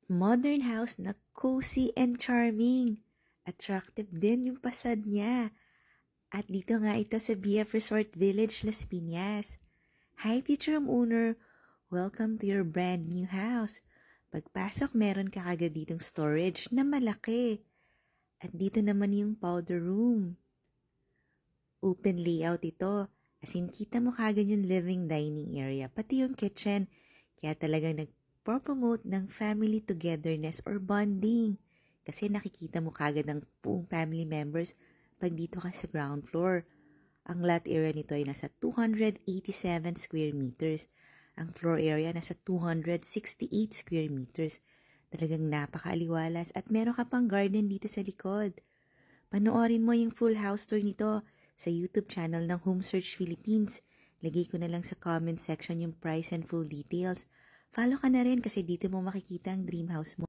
Modern house na cozy and charming. Attractive din yung pasad niya. At dito nga ito sa BF Resort Village, Las Piñas. Hi, future owner! Welcome to your brand new house. Pagpasok, meron ka agad ditong storage na malaki. At dito naman yung powder room. Open layout ito. As in, kita mo kagad yung living dining area, pati yung kitchen. Kaya talagang nag-promote ng family togetherness or bonding. Kasi nakikita mo kagad ng buong family members pag dito ka sa ground floor. Ang lot area nito ay nasa 287 square meters. Ang floor area nasa 268 square meters. Talagang napakaaliwalas at meron ka pang garden dito sa likod. Panoorin mo yung full house tour nito sa YouTube channel ng Home Search Philippines. Lagay ko na lang sa comment section yung price and full details. Follow ka na rin kasi dito mo makikita ang dream house mo.